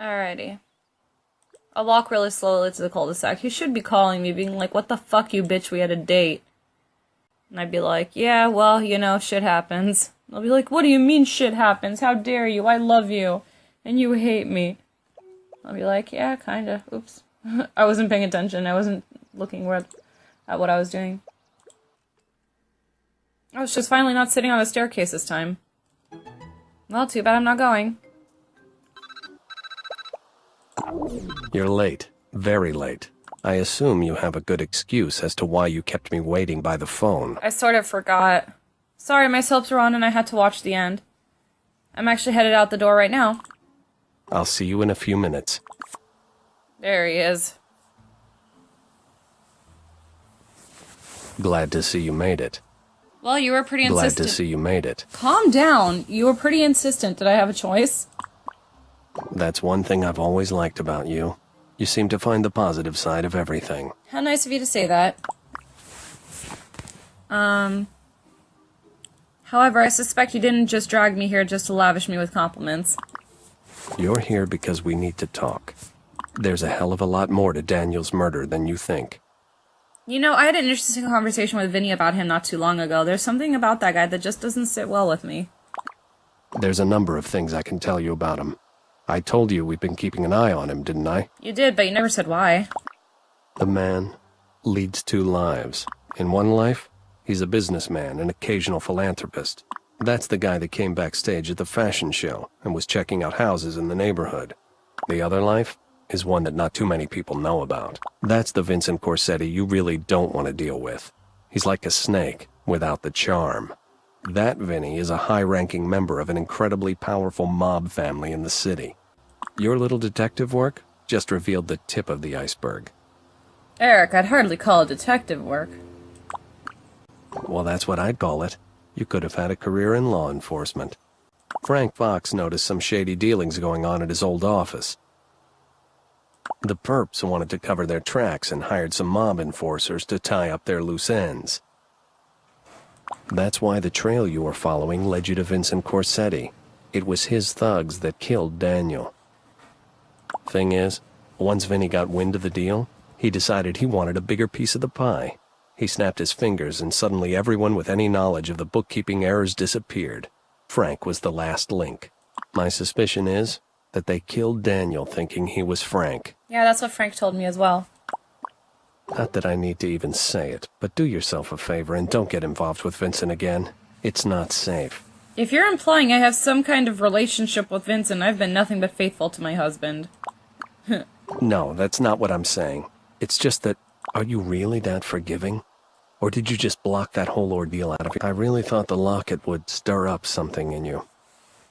Alrighty. I'll walk really slowly to the cul-de-sac. He should be calling me, being like, what the fuck, you bitch, we had a date. And I'd be like, yeah, well, you know, shit happens. I'll be like, what do you mean shit happens? How dare you? I love you. And you hate me. I'll be like, yeah, kinda. Oops. I wasn't paying attention. I wasn't looking at what I was doing. I was just finally not sitting on the staircase this time. Well, too bad I'm not going. You're late. Very late. I assume you have a good excuse as to why you kept me waiting by the phone. I sort of forgot. Sorry, my soaps were on and I had to watch the end. I'm actually headed out the door right now. I'll see you in a few minutes. There he is. Glad to see you made it. Well, you were pretty insistent. Glad to see you made it. Calm down. You were pretty insistent. Did I have a choice? That's one thing I've always liked about you. You seem to find the positive side of everything. How nice of you to say that. However, I suspect you didn't just drag me here just to lavish me with compliments. You're here because we need to talk. There's a hell of a lot more to Daniel's murder than you think. You know, I had an interesting conversation with Vinny about him not too long ago. There's something about that guy that just doesn't sit well with me. There's a number of things I can tell you about him. I told you we've been keeping an eye on him, didn't I? You did, but you never said why. The man leads two lives. In one life, he's a businessman, an occasional philanthropist. That's the guy that came backstage at the fashion show and was checking out houses in the neighborhood. The other life is one that not too many people know about. That's the Vincent Corsetti you really don't want to deal with. He's like a snake without the charm. That Vinny is a high-ranking member of an incredibly powerful mob family in the city. Your little detective work just revealed the tip of the iceberg. Eric, I'd hardly call it detective work. Well, that's what I'd call it. You could have had a career in law enforcement. Frank Fox noticed some shady dealings going on at his old office. The perps wanted to cover their tracks and hired some mob enforcers to tie up their loose ends. That's why the trail you were following led you to Vincent Corsetti. It was his thugs that killed Daniel. Thing is, once Vinny got wind of the deal, he decided he wanted a bigger piece of the pie. He snapped his fingers and suddenly everyone with any knowledge of the bookkeeping errors disappeared. Frank was the last link. My suspicion is that they killed Daniel thinking he was Frank. Yeah, that's what Frank told me as well. Not that I need to even say it, but do yourself a favor and don't get involved with Vincent again. It's not safe. If you're implying I have some kind of relationship with Vincent, I've been nothing but faithful to my husband. No, that's not what I'm saying. It's just that, are you really that forgiving? Or did you just block that whole ordeal out of you? I really thought the locket would stir up something in you.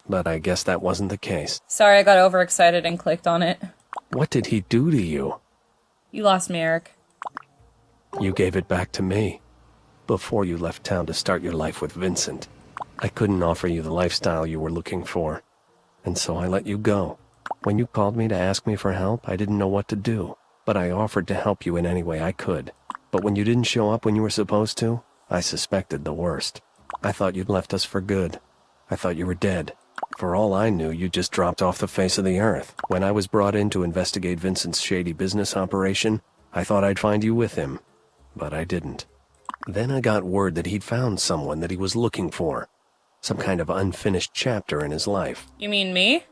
But I guess that wasn't the case. Sorry, I got overexcited and clicked on it. What did he do to you? You lost me, Eric. You gave it back to me. Before you left town to start your life with Vincent. I couldn't offer you the lifestyle you were looking for. And so I let you go. When you called me to ask me for help, I didn't know what to do. But I offered to help you in any way I could. But when you didn't show up when you were supposed to, I suspected the worst. I thought you'd left us for good. I thought you were dead. For all I knew, you just dropped off the face of the earth. When I was brought in to investigate Vincent's shady business operation, I thought I'd find you with him. But I didn't. Then I got word that he'd found someone that he was looking for. Some kind of unfinished chapter in his life. You mean me?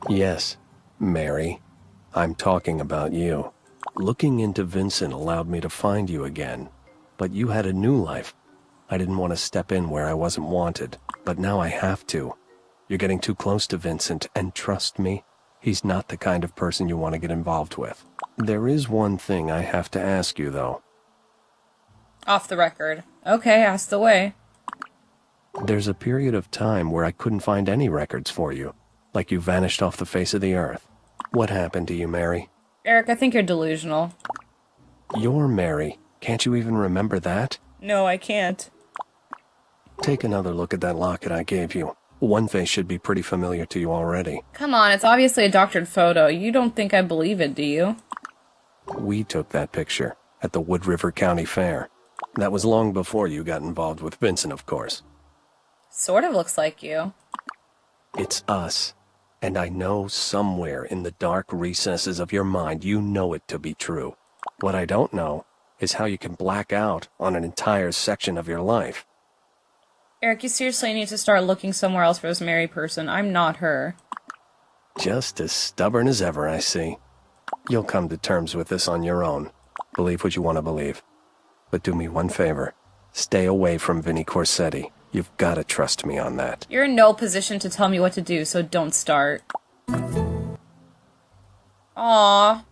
Yes, Mary. I'm talking about you. Looking into Vincent allowed me to find you again. But you had a new life. I didn't want to step in where I wasn't wanted, but now I have to. You're getting too close to Vincent, and trust me, he's not the kind of person you want to get involved with. There is one thing I have to ask you, though. Off the record. Okay, ask away. There's a period of time where I couldn't find any records for you, like you vanished off the face of the earth. What happened to you, Mary? Eric, I think you're delusional. You're Mary. Can't you even remember that? No, I can't. Take another look at that locket I gave you. One face should be pretty familiar to you already. Come on, it's obviously a doctored photo. You don't think I believe it, do you? We took that picture at the Wood River County Fair. That was long before you got involved with Vincent, of course. Sort of looks like you. It's us. And I know somewhere in the dark recesses of your mind you know it to be true. What I don't know is how you can black out on an entire section of your life. Eric, you seriously need to start looking somewhere else for this Mary person. I'm not her. Just as stubborn as ever, I see. You'll come to terms with this on your own. Believe what you want to believe. But do me one favor. Stay away from Vinnie Corsetti. You've got to trust me on that. You're in no position to tell me what to do, so don't start. Aww. I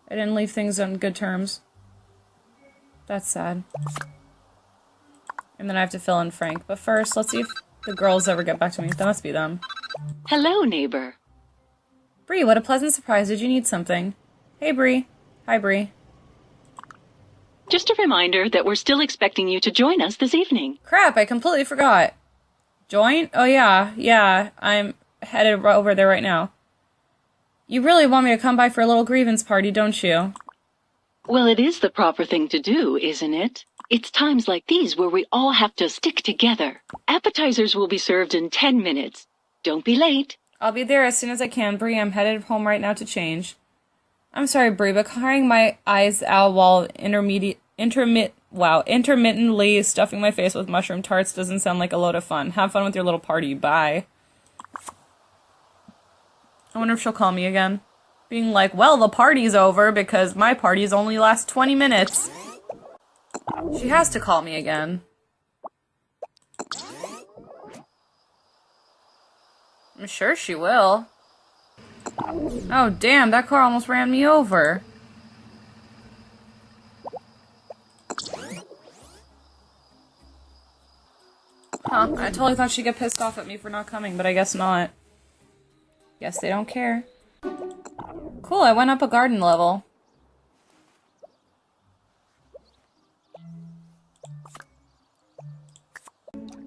didn't leave things on good terms. That's sad. And then I have to fill in Frank. But first, let's see if the girls ever get back to me. That must be them. Hello, neighbor. Bree, what a pleasant surprise. Did you need something? Hey, Bree. Hi, Bree. Just a reminder that we're still expecting you to join us this evening. Crap, I completely forgot. Join? Oh, yeah. I'm headed over there right now. You really want me to come by for a little grievance party, don't you? Well, it is the proper thing to do, isn't it? It's times like these where we all have to stick together. Appetizers will be served in 10 minutes. Don't be late. I'll be there as soon as I can, Bree. I'm headed home right now to change. I'm sorry, Bree, but crying my eyes out while intermittently stuffing my face with mushroom tarts doesn't sound like a load of fun. Have fun with your little party. Bye. I wonder if she'll call me again. Being like, well, the party's over because my parties only last 20 minutes. She has to call me again. I'm sure she will. Oh, damn, that car almost ran me over. Huh, I totally thought she'd get pissed off at me for not coming, but I guess not. Guess they don't care. Cool, I went up a garden level.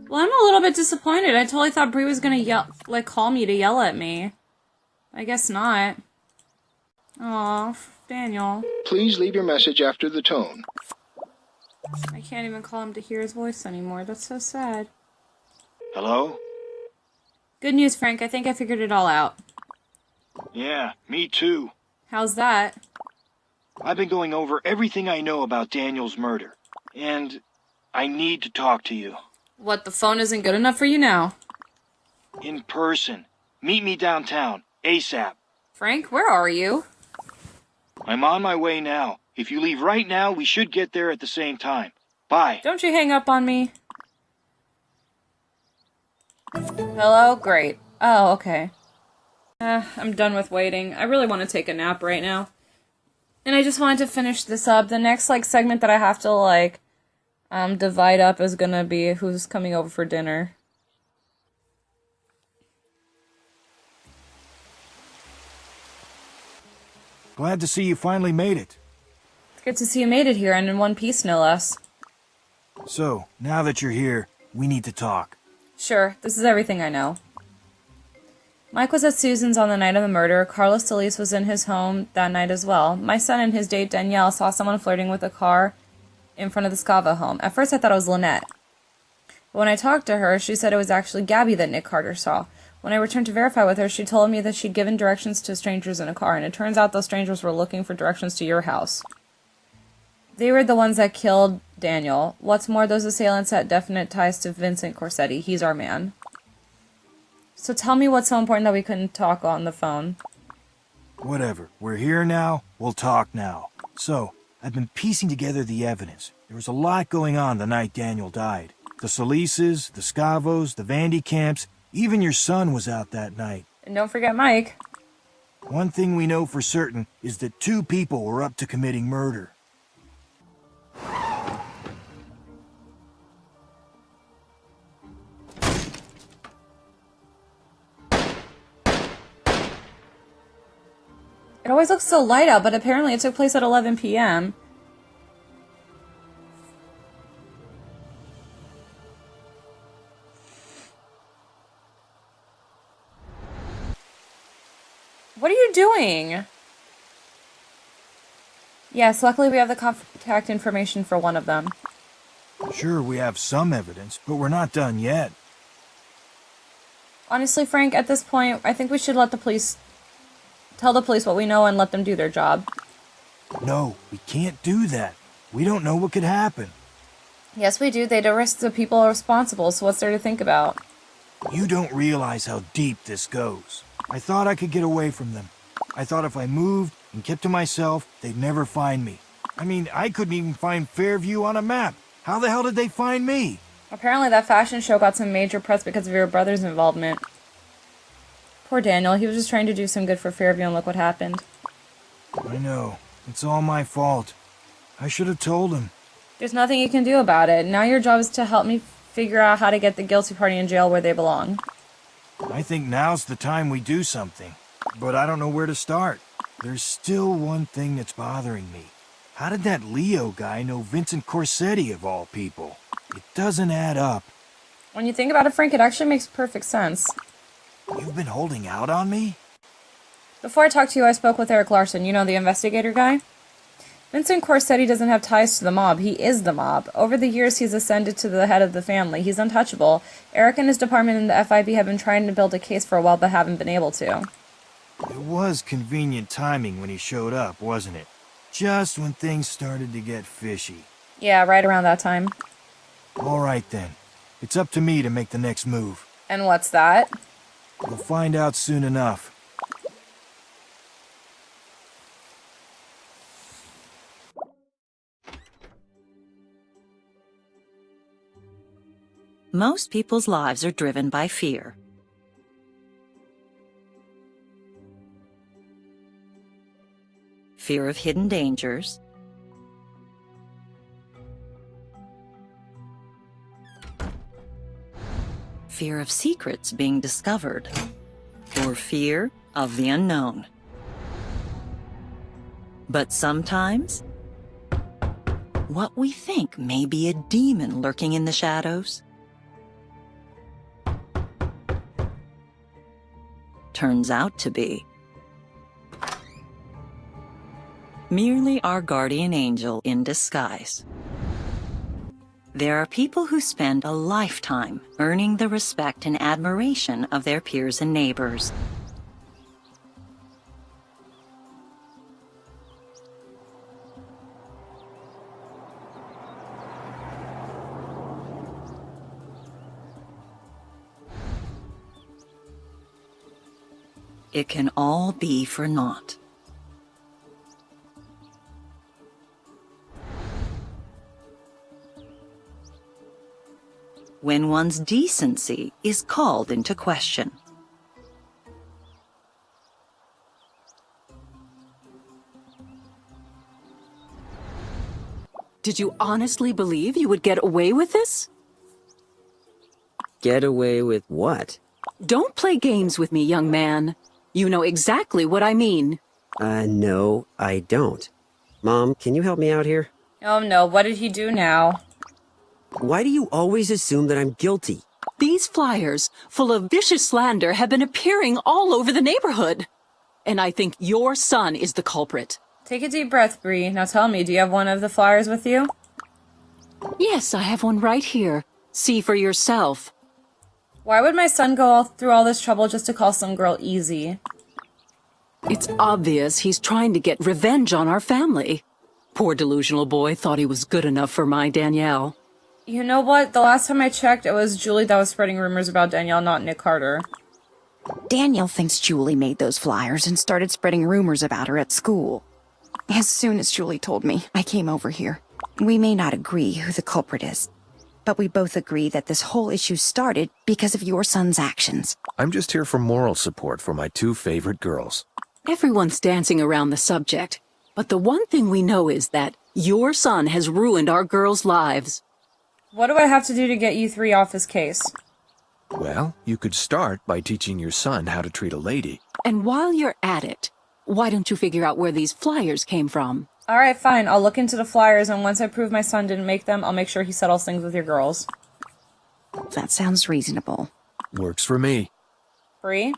Well, I'm a little bit disappointed. I totally thought Bree was gonna call me to yell at me. I guess not. Aw, Daniel. Please leave your message after the tone. I can't even call him to hear his voice anymore. That's so sad. Hello? Good news, Frank. I think I figured it all out. Yeah, me too. How's that? I've been going over everything I know about Daniel's murder, and I need to talk to you. What, the phone isn't good enough for you now? In person. Meet me downtown, ASAP. Frank, where are you? I'm on my way now. If you leave right now, we should get there at the same time. Bye. Don't you hang up on me. Hello? Great. Oh, okay. I'm done with waiting. I really want to take a nap right now. And I just wanted to finish this up. The next, segment that I have to, divide up is gonna be who's coming over for dinner. Glad to see you finally made it. It's good to see you made it here, and in one piece, no less. So, now that you're here, we need to talk. Sure, this is everything I know. Mike was at Susan's on the night of the murder. Carlos Solis was in his home that night as well. My son and his date Danielle saw someone flirting with a car in front of the Scava home. At first I thought it was Lynette. But when I talked to her, she said it was actually Gabby that Nick Carter saw. When I returned to verify with her, she told me that she'd given directions to strangers in a car, and it turns out those strangers were looking for directions to your house. They were the ones that killed Daniel. What's more, those assailants had definite ties to Vincent Corsetti. He's our man. So tell me what's so important that we couldn't talk on the phone. Whatever. We're here now. We'll talk now. So, I've been piecing together the evidence. There was a lot going on the night Daniel died. The Solises, the Scavos, the Vandy camps, even your son was out that night. And don't forget Mike. One thing we know for certain is that 2 people were up to committing murder. It always looks so light out, but apparently it took place at 11 p.m. What are you doing? Yes, luckily we have the contact information for one of them. Sure, we have some evidence, but we're not done yet. Honestly, Frank, at this point, I think we should tell the police what we know and let them do their job. No, we can't do that. We don't know what could happen. Yes, we do. They'd arrest the people responsible, so what's there to think about? You don't realize how deep this goes. I thought I could get away from them. I thought if I moved and kept to myself, they'd never find me. I mean, I couldn't even find Fairview on a map. How the hell did they find me? Apparently that fashion show got some major press because of your brother's involvement. Poor Daniel, he was just trying to do some good for Fairview and look what happened. I know. It's all my fault. I should have told him. There's nothing you can do about it. Now your job is to help me figure out how to get the guilty party in jail where they belong. I think now's the time we do something. But I don't know where to start. There's still one thing that's bothering me. How did that Leo guy know Vincent Corsetti of all people? It doesn't add up. When you think about it, Frank, it actually makes perfect sense. You've been holding out on me? Before I talked to you, I spoke with ERIK Larson, you know, the investigator guy? Vincent Corsetti doesn't have ties to the mob. He is the mob. Over the years, he's ascended to the head of the family. He's untouchable. ERIK and his department in the FIB have been trying to build a case for a while, but haven't been able to. It was convenient timing when he showed up, wasn't it? Just when things started to get fishy. Yeah, right around that time. All right then. It's up to me to make the next move. And what's that? We'll find out soon enough. Most people's lives are driven by fear. Fear of hidden dangers, fear of secrets being discovered, or fear of the unknown. But sometimes, what we think may be a demon lurking in the shadows turns out to be merely our guardian angel in disguise. There are people who spend a lifetime earning the respect and admiration of their peers and neighbors. It can all be for naught. When one's decency is called into question. Did you honestly believe you would get away with this? Get away with what? Don't play games with me, young man. You know exactly what I mean. No, I don't. Mom, can you help me out here? Oh no, what did he do now? Why do you always assume that I'm guilty? These flyers, full of vicious slander, have been appearing all over the neighborhood. And I think your son is the culprit. Take a deep breath, Bree. Now tell me, do you have one of the flyers with you? Yes, I have one right here. See for yourself. Why would my son go through all this trouble just to call some girl easy? It's obvious he's trying to get revenge on our family. Poor delusional boy thought he was good enough for my Danielle. You know what? The last time I checked, it was Julie that was spreading rumors about Danielle, not Nick Carter. Daniel thinks Julie made those flyers and started spreading rumors about her at school. As soon as Julie told me, I came over here. We may not agree who the culprit is, but we both agree that this whole issue started because of your son's actions. I'm just here for moral support for my two favorite girls. Everyone's dancing around the subject, but the one thing we know is that your son has ruined our girls' lives. What do I have to do to get you three off his case? Well, you could start by teaching your son how to treat a lady. And while you're at it, why don't you figure out where these flyers came from? Alright, fine. I'll look into the flyers, and once I prove my son didn't make them, I'll make sure he settles things with your girls. That sounds reasonable. Works for me. Bree?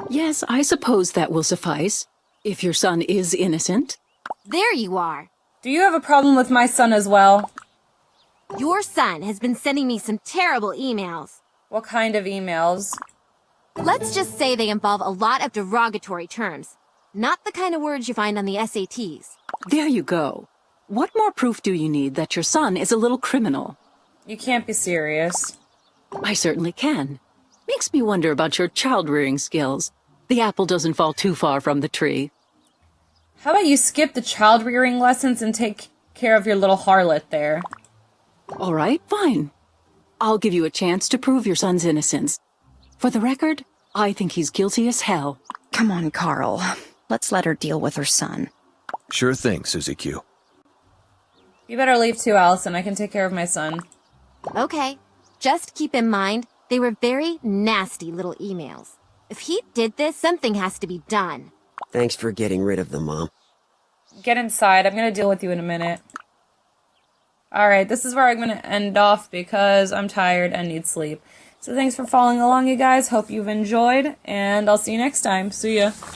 Yes, I suppose that will suffice, if your son is innocent. There you are. Do you have a problem with my son as well? Your son has been sending me some terrible emails. What kind of emails? Let's just say they involve a lot of derogatory terms. Not the kind of words you find on the SATs. There you go. What more proof do you need that your son is a little criminal? You can't be serious. I certainly can. Makes me wonder about your child-rearing skills. The apple doesn't fall too far from the tree. How about you skip the child-rearing lessons and take care of your little harlot there? All right, fine. I'll give you a chance to prove your son's innocence. For the record, I think he's guilty as hell. Come on, Carl. Let's let her deal with her son. Sure thing, Susie Q. You better leave too, Allison. I can take care of my son. Okay. Just keep in mind, they were very nasty little emails. If he did this, something has to be done. Thanks for getting rid of them, Mom. Get inside. I'm going to deal with you in a minute. Alright, this is where I'm going to end off because I'm tired and need sleep. So thanks for following along, you guys. Hope you've enjoyed, and I'll see you next time. See ya.